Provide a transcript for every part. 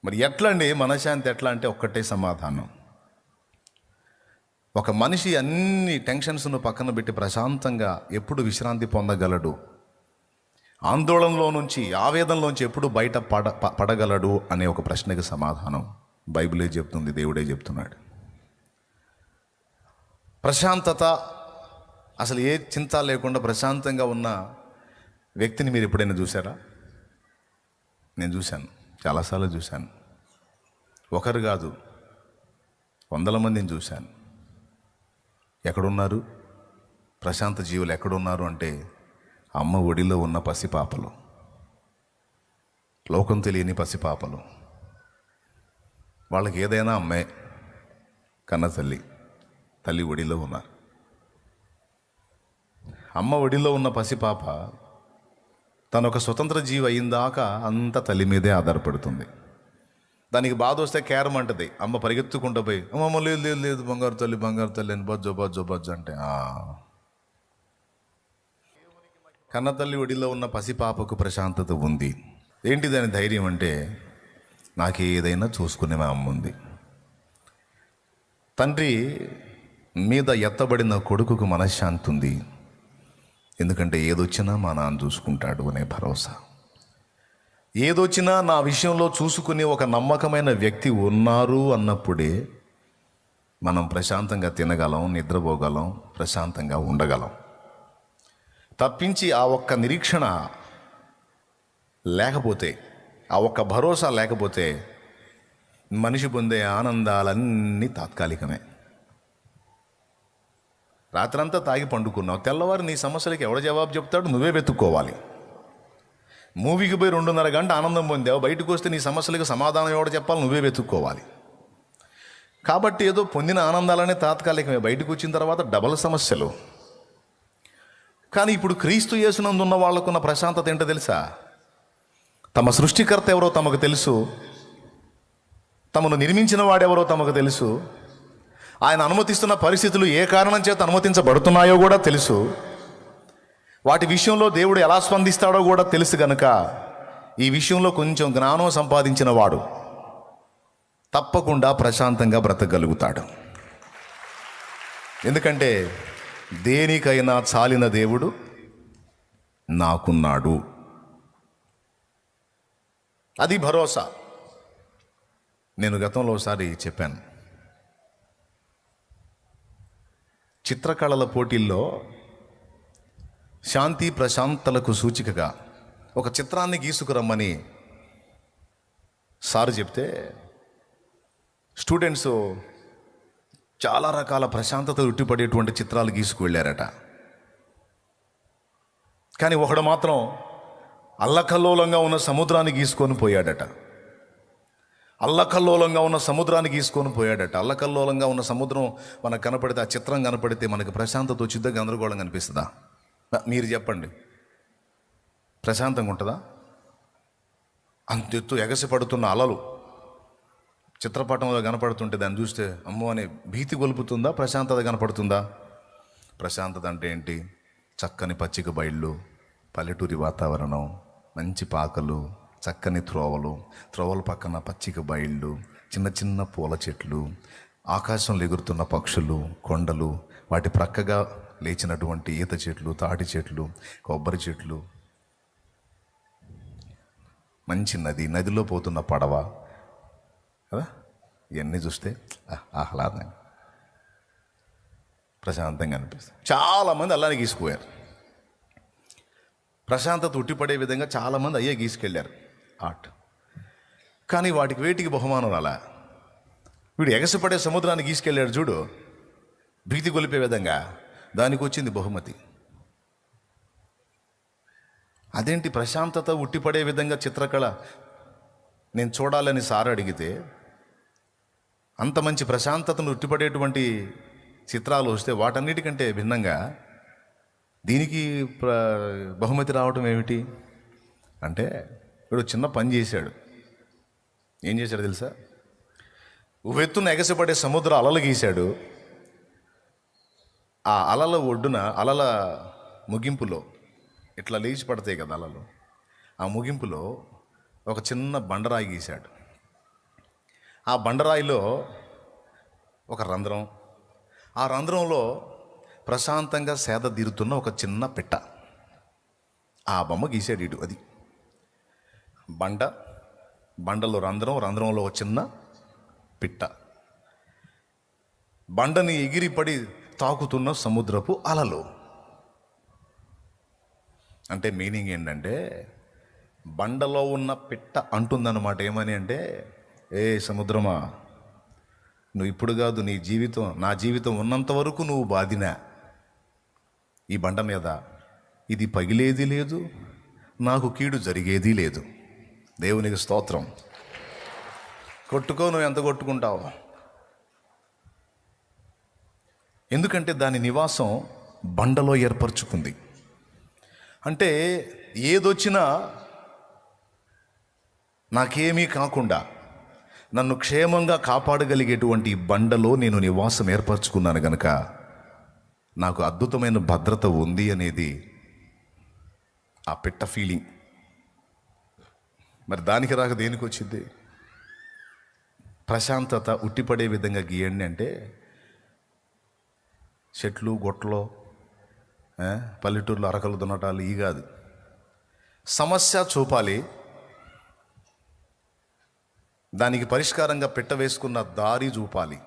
మరి ఎట్లా అండి మనశ్శాంతి ఎట్లా అంటే ఒక్కటే సమాధానం. ఒక మనిషి అన్ని టెన్షన్స్ను పక్కన పెట్టి ప్రశాంతంగా ఎప్పుడు విశ్రాంతి పొందగలడు, ఆందోళనలో నుంచి ఆవేదనలోంచి ఎప్పుడు బయట పడగలడు అనే ఒక ప్రశ్నకి సమాధానం బైబిలే చెప్తుంది, దేవుడే చెప్తున్నాడు. ప్రశాంతత, అసలు ఏ చింత లేకుండా ప్రశాంతంగా ఉన్న వ్యక్తిని మీరు ఎప్పుడైనా చూసారా? నేను చూశాను, చాలాసార్లు చూశాను. ఒకరు కాదు, 100 మందిని చూశాను. ఎక్కడున్నారు ప్రశాంత జీవులు? ఎక్కడున్నారు అంటే అమ్మ ఒడిలో ఉన్న పసిపాపలు, లోకం తెలియని పసిపాపలు. వాళ్ళకి ఏదైనా అమ్మే, కన్న తల్లి ఒడిలో ఉన్నారు. అమ్మ ఒడిలో ఉన్న పసిపాప తను ఒక స్వతంత్ర జీవి అయిందాకా అంతా తల్లి మీదే ఆధారపడుతుంది. దానికి బాధ వస్తే కేరం అంటది, అమ్మ పరిగెత్తుకుంటూ పోయి అమ్మమ్మ లేదు లేదు లేదు బంగారు తల్లి అని బజ్జో అంటే కన్న తల్లి ఒడిలో ఉన్న పసిపాపకు ప్రశాంతత ఉంది. ఏంటి దాని ధైర్యం అంటే, నాకు ఏదైనా చూసుకునే మా అమ్మ ఉంది. తండ్రి మీద ఎత్తబడిన కొడుకుకు మనశ్శాంతి ఉంది, ఎందుకంటే ఏదొచ్చినా మా నాన్న చూసుకుంటాడు అనే భరోసా. ఏదొచ్చినా నా విషయంలో చూసుకునే ఒక నమ్మకమైన వ్యక్తి ఉన్నారు అన్నప్పుడే మనం ప్రశాంతంగా తినగలం, నిద్రపోగలం, ప్రశాంతంగా ఉండగలం. తప్పించి ఆ ఒక్క నిరీక్షణ లేకపోతే, ఆ ఒక్క భరోసా లేకపోతే మనిషి పొందే ఆనందాలన్నీ తాత్కాలికమే. రాత్రంతా తాగి పండుకున్నావు, తెల్లవారు నీ సమస్యలకి ఎవడ జవాబు చెప్తాడు? నువ్వే వెతుక్కోవాలి. మూవీకి పోయి 2:30 గంట ఆనందం పొందావు, బయటకు వస్తే నీ సమస్యలకు సమాధానం ఎవడ చెప్పాలి? నువ్వే వెతుక్కోవాలి. కాబట్టి ఏదో పొందిన ఆనందాలనే తాత్కాలికమే, బయటకు వచ్చిన తర్వాత డబల్ సమస్యలు. కానీ ఇప్పుడు క్రీస్తు యేసునందు ఉన్న వాళ్ళకున్న ప్రశాంతత ఏంటో తెలుసా? తమ సృష్టికర్త ఎవరో తమకు తెలుసు, తమను నిర్మించిన వాడెవరో తమకు తెలుసు, ఆయన అనుమతిస్తున్న పరిస్థితులు ఏ కారణం చేత అనుమతించబడుతున్నాయో కూడా తెలుసు, వాటి విషయంలో దేవుడు ఎలా స్పందిస్తాడో కూడా తెలుసు. కనుక ఈ విషయంలో కొంచెం జ్ఞానం సంపాదించిన వాడు తప్పకుండా ప్రశాంతంగా బ్రతకగలుగుతాడు. ఎందుకంటే దేనికైనా చాలిన దేవుడు నాకున్నాడు. అది భరోసా. నేను గతంలో ఒకసారి చెప్పాను, చిత్రకళల పోటీల్లో శాంతి ప్రశాంతలకు సూచికగా ఒక చిత్రాన్ని గీసుకురమ్మని సారు చెప్తే స్టూడెంట్స్ చాలా రకాల ప్రశాంతత ఉట్టిపడేటువంటి చిత్రాలు గీసుకు వెళ్ళారట. కానీ ఒకడు మాత్రం అల్లకల్లోలంగా ఉన్న సముద్రాన్ని గీసుకొని పోయాడట. అల్లకల్లోలంగా ఉన్న సముద్రాన్ని గీసుకొని పోయాడట. అల్లకల్లోలంగా ఉన్న సముద్రం మనకు కనపడితే, ఆ చిత్రం కనపడితే మనకు ప్రశాంతత వచ్చిద్దా, గందరగోళం కనిపిస్తుందా? మీరు చెప్పండి, ప్రశాంతంగా ఉంటుందా? అంతెత్తు ఎగసి పడుతున్న అలలు చిత్రపటంలో కనపడుతుంటే దాన్ని చూస్తే అమ్మో అనే భీతి గొలుపుతుందా? ప్రశాంతత కనపడుతుందా? ప్రశాంతత అంటే ఏంటి? చక్కని పచ్చిక బయళ్ళు, పల్లెటూరి వాతావరణం, మంచి పాకలు, చక్కని త్రోవల పక్కన పచ్చిక బయళ్ళు, చిన్న చిన్న పూల చెట్లు, ఆకాశంలో ఎగురుతున్న పక్షులు, కొండలు, వాటి ప్రక్కగా లేచినటువంటి ఈత చెట్లు, తాటి చెట్లు, కొబ్బరి చెట్లు, మంచి నదిలో పోతున్న పడవ కదా, ఇవన్నీ చూస్తే ఆహ్లాదంగా ప్రశాంతంగా అనిపిస్తుంది. చాలామంది అలానే గీసుకుపోయారు. ప్రశాంతత ఉట్టిపడే విధంగా చాలామంది అయ్యే గీసుకెళ్ళారు ఆర్ట్. కానీ వాటికి వేటికి బహుమానం రాలా. వీడు ఎగసిపడే సముద్రాన్ని గీసుకెళ్ళాడు చూడు, భీతి గొలిపే విధంగా, దానికి వచ్చింది బహుమతి. అదేంటి ప్రశాంతత ఉట్టిపడే విధంగా చిత్రకళ నేను చూడాలని సార్ అడిగితే, అంత మంచి ప్రశాంతతను ఉట్టిపడేటువంటి చిత్రాలు వస్తే వాటన్నిటికంటే భిన్నంగా దీనికి బహుమతి రావటం ఏమిటి అంటే, వీడు చిన్న పని చేశాడు. ఏం చేశాడు తెలుసా? ఉవ్వెత్తున ఎగసిపడే సముద్ర అలలు గీశాడు. ఆ అలల ఒడ్డున, అలల ముగింపులో ఇట్లా లేచి పడతాయి కదా అలలు, ఆ ముగింపులో ఒక చిన్న బండరాయి గీశాడు. ఆ బండరాయిలో ఒక రంధ్రం, ఆ రంధ్రంలో ప్రశాంతంగా సేద తీరుతున్న ఒక చిన్న పిట్ట. ఆ బొమ్మ గీసాడు ఇటు. అది బండలో రంధ్రం, రంధ్రంలో ఒక చిన్న పిట్ట, బండని ఎగిరిపడి తాకుతున్న సముద్రపు అలలు. అంటే మీనింగ్ ఏంటంటే, బండలో ఉన్న పిట్ట అంటుందన్నమాట ఏమని అంటే, ఏ సముద్రమా, నువ్వు ఇప్పుడు కాదు, నా జీవితం ఉన్నంత వరకు నువ్వు బాధినా ఈ బండ మీద ఇది పగిలేది లేదు, నాకు కీడు జరిగేది లేదు. దేవునికి స్తోత్రం. కొట్టుకో, నువ్వు ఎంత కొట్టుకుంటావు. ఎందుకంటే దాని నివాసం బండలో ఏర్పరచుకుంది. అంటే ఏదొచ్చినా నాకేమీ కాకుండా నన్ను క్షేమంగా కాపాడగలిగేటువంటి బండలో నేను నివాసం ఏర్పరచుకున్నాను గనుక నాకు అద్భుతమైన భద్రత ఉంది అనేది ఆ పిట్ట ఫీలింగ్. మరి దానికి రాక దేనికి వచ్చింది? ప్రశాంతత ఉట్టిపడే విధంగా గీయండి అంటే, చెట్లు గొట్టలో పల్లెటూరులో అరకలు దున్నటాలు ఈ కాదు. సమస్య చూపాలి, దానికి పరిష్కారంగా పిట్ట వేసుకున్న దారి చూపాలి.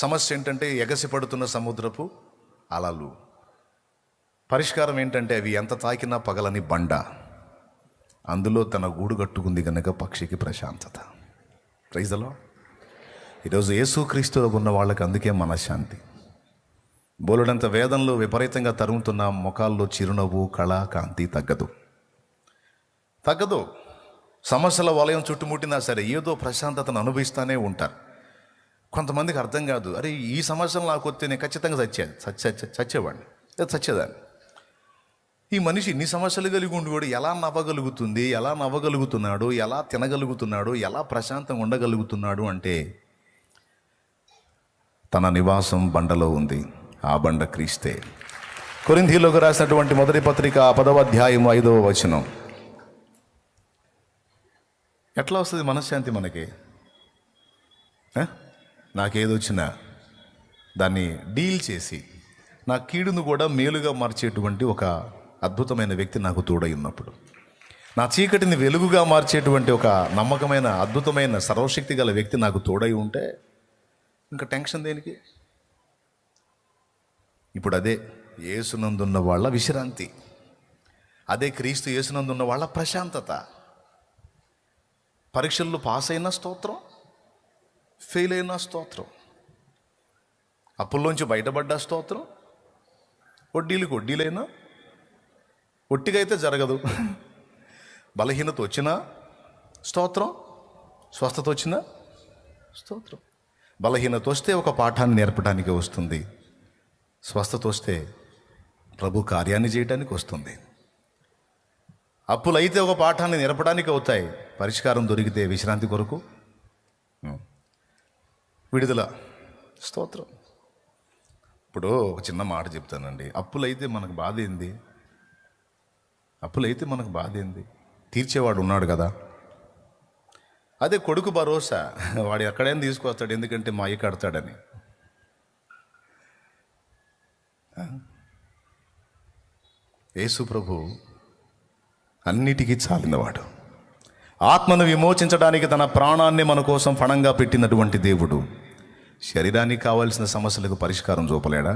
సమస్య ఏంటంటే ఎగసిపడుతున్న సముద్రపు అలలు. పరిష్కారం ఏంటంటే అవి ఎంత తాకినా పగలని బండ, అందులో తన గూడు కట్టుకుంది కనుక పక్షికి ప్రశాంతత. Praise the lord. ఈరోజు యేసుక్రీస్తులో ఉన్న వాళ్ళకి అందుకే మనశ్శాంతి. బోలెడంత వేదంలో విపరీతంగా తరుముతున్న ముఖాల్లో చిరునవ్వు, కళ, కాంతి తగ్గదు. సమస్యల వలయం చుట్టుముట్టినా సరే ఏదో ప్రశాంతతను అనుభవిస్తూనే ఉంటారు. కొంతమందికి అర్థం కాదు, అరే ఈ సమస్యలు నాకు వస్తే నేను ఖచ్చితంగా చచ్చేవాడిని, చచ్చేదాన్ని. ఈ మనిషి ఇన్ని సమస్యలు కలిగి ఉండి కూడా ఎలా నవ్వగలుగుతున్నాడు, ఎలా తినగలుగుతున్నాడు, ఎలా ప్రశాంతంగా ఉండగలుగుతున్నాడు అంటే తన నివాసం బండలో ఉంది. ఆ బండ క్రీస్తే. కొరింథీయులకు రాసినటువంటి మొదటి పత్రిక 10వ అధ్యాయం 5వ వచనం. ఎట్లా వస్తుంది మనశ్శాంతి మనకి? నాకేదొచ్చినా దాన్ని డీల్ చేసి నా కీడును కూడా మేలుగా మార్చేటువంటి ఒక అద్భుతమైన వ్యక్తి నాకు తోడై ఉన్నప్పుడు, నా చీకటిని వెలుగుగా మార్చేటువంటి ఒక నమ్మకమైన అద్భుతమైన సర్వశక్తి గల వ్యక్తి నాకు తోడై ఉంటే ఇంకా టెన్షన్ దేనికి? ఇప్పుడు అదే యేసునందున్న వాళ్ళ విశ్రాంతి, అదే క్రీస్తు యేసునందున్న వాళ్ళ ప్రశాంతత. పరీక్షల్లో పాస్ అయినా స్తోత్రం, ఫెయిల్ అయినా స్తోత్రం, అప్పుల్లోంచి బయటపడ్డా స్తోత్రం, వడ్డీలైనా ఒట్టిగా అయితే జరగదు. బలహీనత వచ్చినా స్తోత్రం, స్వస్థత వచ్చినా స్తోత్రం. బలహీనత వస్తే ఒక పాఠాన్ని నేర్పడానికి వస్తుంది, స్వస్థత వస్తే ప్రభు కార్యాన్ని చేయడానికి వస్తుంది. అప్పులైతే ఒక పాఠాన్ని నేర్పడానికి అవుతాయి, పరిష్కారం దొరికితే విశ్రాంతి కొరకు విడుదల, స్తోత్రం. ఇప్పుడు ఒక చిన్న మాట చెప్తానండి. అప్పులైతే మనకు బాధ ఏంది? తీర్చేవాడు ఉన్నాడు కదా. అదే కొడుకు భరోసా, వాడు ఎక్కడైనా తీసుకొస్తాడు, ఎందుకంటే మా అయ్య కడతాడని. యేసు ప్రభు అన్నిటికీ చాలినవాడు. ఆత్మను విమోచించడానికి తన ప్రాణాన్ని మన కోసం ఫణంగా పెట్టినటువంటి దేవుడు శరీరానికి కావాల్సిన సమస్యలకు పరిష్కారం చూపలేడా?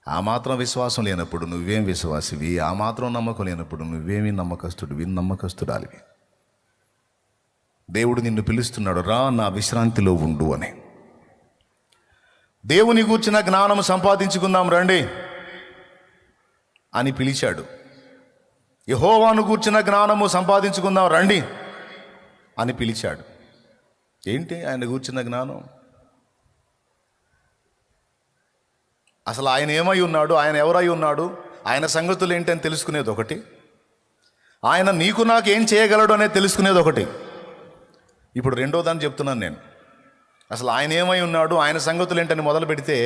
ఆ మాత్రం విశ్వాసం లేనప్పుడు నువ్వేం విశ్వాసివి? ఆ మాత్రం నమ్మకం లేనప్పుడు నువ్వేమీ నమ్మకస్తుడాలివి. దేవుడు నిన్ను పిలుస్తున్నాడు, రా నా విశ్రాంతిలో ఉండు అని. దేవుని గూర్చిన జ్ఞానం సంపాదించుకుందాం రండి అని పిలిచాడు. యెహోవాను గూర్చిన జ్ఞానము సంపాదించుకుందాం రండి అని పిలిచాడు. ఏంటి ఆయన గూర్చిన జ్ఞానం? అసలు ఆయన ఏమై ఉన్నాడు, ఆయన ఎవరై ఉన్నాడు, ఆయన సంగతులు ఏంటని తెలుసుకునేది ఒకటి, ఆయన నీకు నాకు ఏం చేయగలడు అనేది తెలుసుకునేది ఒకటి. ఇప్పుడు రెండో దాన్ని చెప్తున్నాను నేను. అసలు ఆయన ఏమై ఉన్నాడు, ఆయన సంగతులు ఏంటని మొదలు పెడితే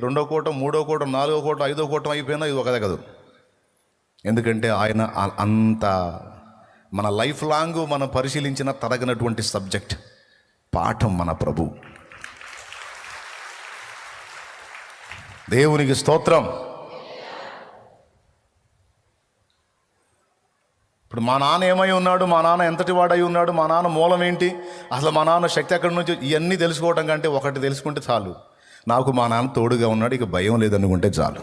2వ కూటం, 3వ కూటం, 4వ కూటం, 5వ కూటం అయిపోయినా ఇది ఒకదే కదా. ఎందుకంటే ఆయన అంత మన లైఫ్ లాంగ్ మనం పరిశీలించిన తరగనటువంటి సబ్జెక్ట్. పాఠం మన ప్రభు. దేవునికి స్తోత్రం. ఇప్పుడు మా నాన్న ఏమై ఉన్నాడు, మా నాన్న ఎంతటి వాడై ఉన్నాడు, మా నాన్న మూలం ఏంటి, అసలు మా నాన్న శక్తి ఎక్కడి నుంచి, ఇవన్నీ తెలుసుకోవడం కంటే ఒకటి తెలుసుకుంటే చాలు, నాకు మా నాన్న తోడుగా ఉన్నాడు, ఇక భయం లేదనుకుంటే చాలు.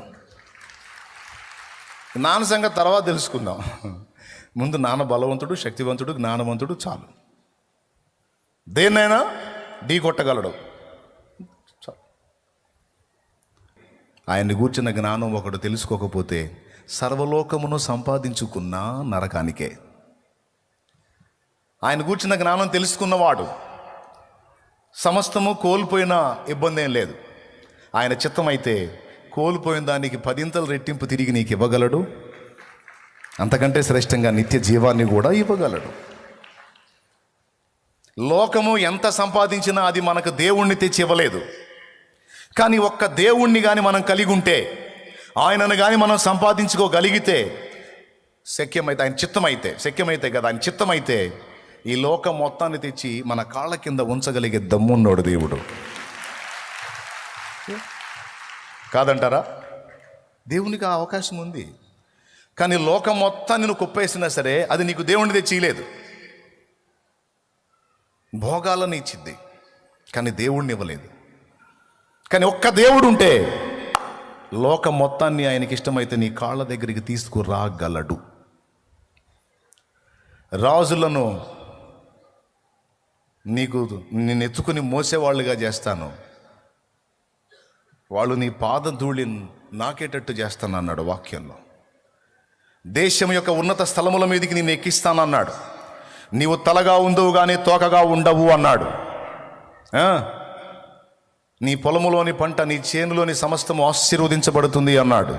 నాన్న సంగతి తర్వాత తెలుసుకుందాం. ముందు నాన్న బలవంతుడు, శక్తివంతుడు, జ్ఞానవంతుడు చాలు. దేన్నైనా ఢీ కొట్టగలడు. ఆయన్ని గూర్చిన జ్ఞానం ఒకడు తెలుసుకోకపోతే సర్వలోకమును సంపాదించుకున్న నరకానికే. ఆయన గూర్చిన జ్ఞానం తెలుసుకున్నవాడు సమస్తము కోల్పోయిన ఇబ్బంది ఏం లేదు. ఆయన చిత్తమైతే కోల్పోయిన దానికి 10 రెట్టింపు తిరిగి నీకు ఇవ్వగలడు. అంతకంటే శ్రేష్టంగా నిత్య జీవాన్ని కూడా ఇవ్వగలడు. లోకము ఎంత సంపాదించినా అది మనకు దేవుణ్ణి తెచ్చి ఇవ్వలేదు. కానీ ఒక్క దేవుణ్ణి కానీ మనం కలిగి ఉంటే, ఆయనను కానీ మనం సంపాదించుకోగలిగితే, శక్యమైతే, ఆయన చిత్తమైతే, శక్యమైతే కదా, ఆయన చిత్తమైతే ఈ లోకం మొత్తాన్ని తెచ్చి మన కాళ్ళ కింద ఉంచగలిగే దమ్మున్నోడు దేవుడు. కాదంటారా? దేవునికి ఆ అవకాశం ఉంది. కానీ లోకం మొత్తాన్ని నువ్వు కుప్పేసినా సరే అది నీకు దేవుణ్ణి తెచ్చిలేదు. భోగాలను ఇచ్చింది కానీ దేవుణ్ణి ఇవ్వలేదు. కానీ ఒక్క దేవుడు ఉంటే లోకం మొత్తాన్ని ఆయనకి ఇష్టమైతే నీ కాళ్ళ దగ్గరికి తీసుకురాగలడు. రాజులను నేను ఎత్తుకుని మోసేవాళ్ళుగా చేస్తాను, వాళ్ళు నీ పాద ధూళి నాకేటట్టు చేస్తానన్నాడు వాక్యంలో. దేశం యొక్క ఉన్నత స్థలముల మీదకి నేను ఎక్కిస్తానన్నాడు. నీవు తలగా ఉండవు కానీ తోకగా ఉండవు అన్నాడు. నీ పొలములోని పంట, నీ చేనులోని సమస్తము ఆశీర్వదించబడుతుంది అన్నాడు.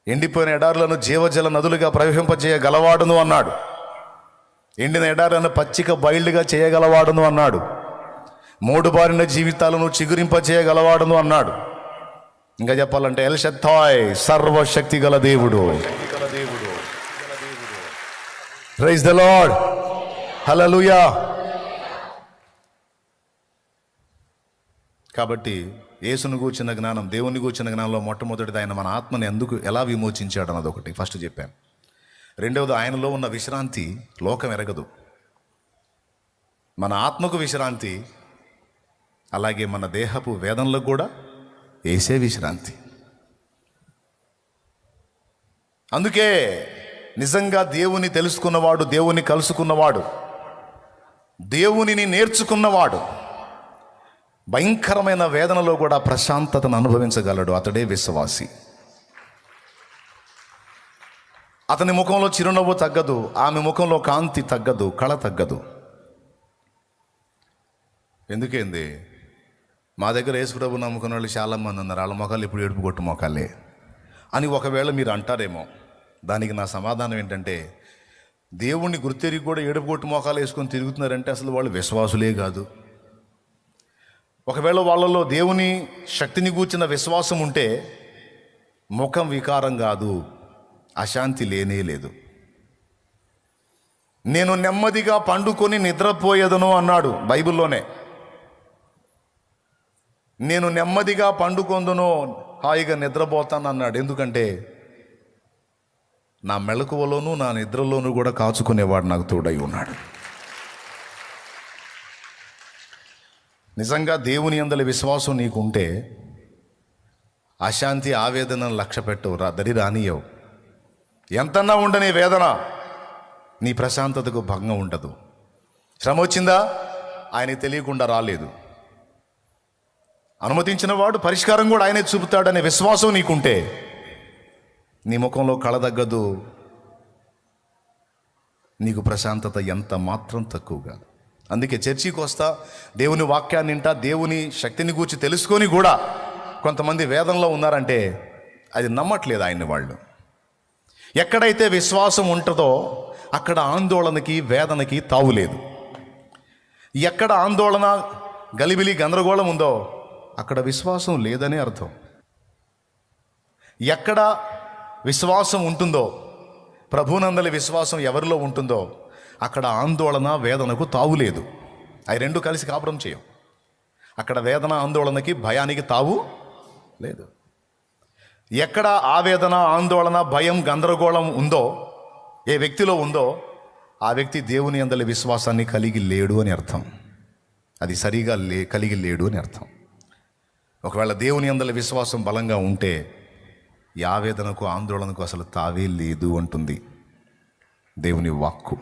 ఎండిపోయిన ఎడారులను జీవజల నదులుగా ప్రవహింపజేయగలవాడును అన్నాడు. ఎండిన ఎడారులను పచ్చిక బయళ్ళుగా చేయగలవాడును అన్నాడు. మూడుబారిన జీవితాలను చిగురింపజేయగలవాడును అన్నాడు. ఇంకా చెప్పాలంటే ఎల్ షద్దాయ్, సర్వశక్తి గల దేవుడు. ప్రైజ్ ద లార్డ్, హల్లెలూయా. కాబట్టి యేసును గూర్చిన జ్ఞానం, దేవుని గూర్చిన జ్ఞానంలో మొట్టమొదటిది ఆయన మన ఆత్మని ఎలా విమోచించాడు అన్నది ఒకటి ఫస్ట్ చెప్పాను. రెండవది, ఆయనలో ఉన్న విశ్రాంతి లోకం ఎరగదు. మన ఆత్మకు విశ్రాంతి, అలాగే మన దేహపు వేదనలకు కూడా యేసే విశ్రాంతి. అందుకే నిజంగా దేవుని తెలుసుకున్నవాడు, దేవుని కలుసుకున్నవాడు, దేవునిని నేర్చుకున్నవాడు భయంకరమైన వేదనలో కూడా ప్రశాంతతను అనుభవించగలడు. అతడే విశ్వాసి. అతని ముఖంలో చిరునవ్వు తగ్గదు, ఆమె ముఖంలో కాంతి తగ్గదు, కళ తగ్గదు. ఎందుకేంది? మా దగ్గర యేసుప్రభు నమ్ముకున్న వాళ్ళు చాలామంది ఉన్నారు, వాళ్ళ మొఖాలు ఇప్పుడు ఏడుపు కొట్టు మొఖాలే అని ఒకవేళ మీరు అంటారేమో. దానికి నా సమాధానం ఏంటంటే, దేవుణ్ణి గుర్తెరిగి కూడా ఏడుపు కొట్టు మొఖాలు వేసుకొని తిరుగుతున్నారంటే అసలు వాళ్ళు విశ్వాసులే కాదు. ఒకవేళ వాళ్ళలో దేవుని శక్తిని గూర్చిన విశ్వాసం ఉంటే ముఖం వికారం కాదు, అశాంతి లేనే లేదు. నేను నెమ్మదిగా పండుకొని నిద్రపోయేదను అన్నాడు బైబిల్లోనే. నేను నెమ్మదిగా పండుకొందును, హాయిగా నిద్రపోతాను అన్నాడు. ఎందుకంటే నా మెలకువలోనూ నా నిద్రలోనూ కూడా కాచుకునేవాడు నాకు తోడై ఉన్నాడు. నిజంగా దేవుని యందలి విశ్వాసం నీకుంటే అశాంతి, ఆవేదనను లక్ష్య పెట్టవు, దరి రానియవు. ఎంతన్నా ఉండని వేదన, నీ ప్రశాంతతకు భంగం ఉండదు. శ్రమ వచ్చిందా, ఆయనకి తెలియకుండా రాలేదు. అనుమతించిన వాడు పరిష్కారం కూడా ఆయనే చూపుతాడనే విశ్వాసం నీకుంటే నీ ముఖంలో కళ తగ్గదు, నీకు ప్రశాంతత ఎంత మాత్రం తక్కువ కాదు. అందుకే చర్చికి వస్తా, దేవుని వాక్యాన్ని వింటా, దేవుని శక్తిని గూర్చి తెలుసుకొని కూడా కొంతమంది వేదనలో ఉన్నారంటే అది నమ్మట్లేదు ఆయన్ని వాళ్ళు. ఎక్కడైతే విశ్వాసం ఉంటుందో అక్కడ ఆందోళనకి, వేదనకి తావులేదు. ఎక్కడ ఆందోళన, గలిబిలి, గందరగోళం ఉందో అక్కడ విశ్వాసం లేదని అర్థం. ఎక్కడ విశ్వాసం ఉంటుందో, ప్రభువునందలి విశ్వాసం ఎవరిలో ఉంటుందో అక్కడ ఆందోళన, వేదనకు తావులేదు. అవి రెండు కలిసి కాపురం చేయం. అక్కడ వేదన ఆందోళనకి భయానికి తావు లేదు. ఎక్కడ ఆవేదన ఆందోళన భయం గందరగోళం ఉందో, ఏ వ్యక్తిలో ఉందో, ఆ వ్యక్తి దేవుని యందలి విశ్వాసాన్ని కలిగి లేడు అని అర్థం. అది సరిగా కలిగి లేడు అని అర్థం. ఒకవేళ దేవుని యందలి విశ్వాసం బలంగా ఉంటే ఈ ఆవేదనకు ఆందోళనకు అసలు తావే లేదు అంటుంది దేవుని వాక్కు.